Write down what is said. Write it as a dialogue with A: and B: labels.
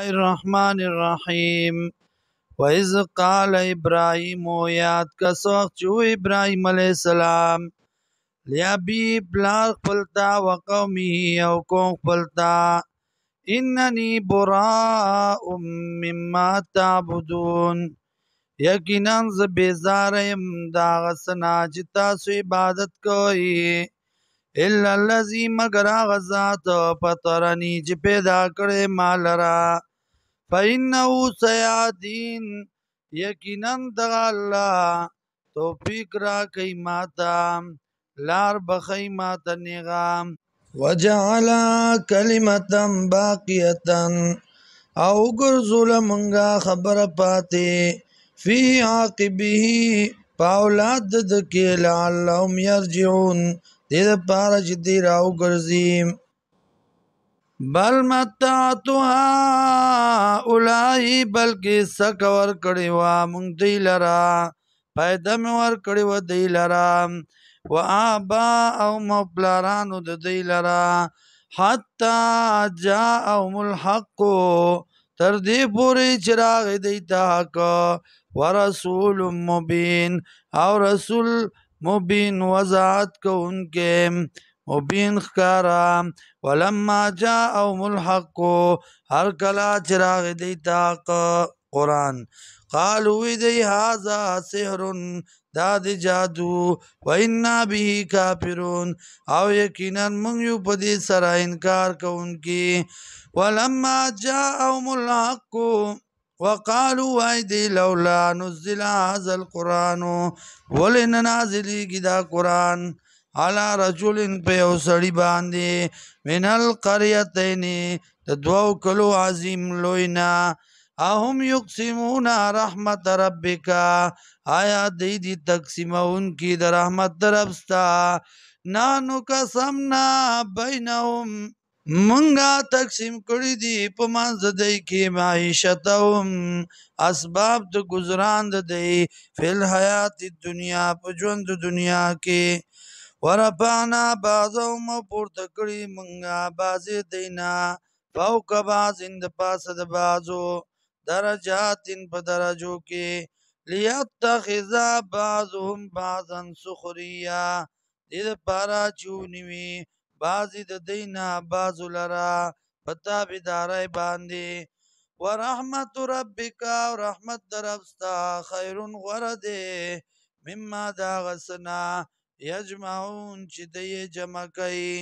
A: الرحمن الرحیم وَإِذْ قَالَ إِبْرَاهِيمُ یاد کس وقت چو ابراهیم علیہ السلام لیابی پلار خپلتا وقومه او قوم خپلتا اننی براء مما تعبدون یقینا ز بیزارم دا غسنا چې تاسو عبادت کوئ الا الذي مگر هغه ذات فطرني چې پیدا کړی ما لرا فإنه سيهدين یقینا دغه الله توفیق را کوي ماته لار بخی ماته نیغام وجعل کلمة باقیة او ګرځول منګه خبره پاتې فی عاقبه پاولاد د کې لعلهم يرجعون دې لپاره چې دی راو ګرځیم بل متعت هؤلاء بلکې سکه ورکړې وه مونږ دوی لره پیدا مې ورکړې وه دوی لره و آباءهم او پلارانو د دوی لره حتی جاءهم الحق تر دې پورې چې راغی دوی ته حق ورسول مبین او رسول مبین وضاحت کوونکې مبین ښکارا ولما جاءهم الحق هر کله چې راغی دوی ته حق قرآن قالوا دی هذا سحر دا دی جادو و انا به کافرون او یقینا موږ یو په دې سره انکار کوونکي ولما جاءهم الحق وقالوا ايدي لولا نزل هذا القرآن ولن نازلېږي دا قرآن على رجل په یو سړي باندې من القريتين د دوو کلو عظیم لوینا اهم یقسمون رحمت ربک آیا دی تقسیمون کی د رحمت دربستا نانو قسمنا بینهم منگا تقسیم کړی دی په منځ دی کې معیشتهم اسباب د گزاران دی فل حیات دنیا په ژوند دنیا کې ورفعنا بعضهم پورته کړی منگا بعضې دینا فوق بعض د پاسه د بعضو درجات په درجو کې لیتخذ بعضهم بعضا سخریا دې دپاره چې ونیوي بعضې د دینا بعضو لره په تابعدارۍ باندې ورحمت ربک او رحمت در ربستا خیر غوره دی مما دا هغه څه نه یجمعون چې دی جمع کوي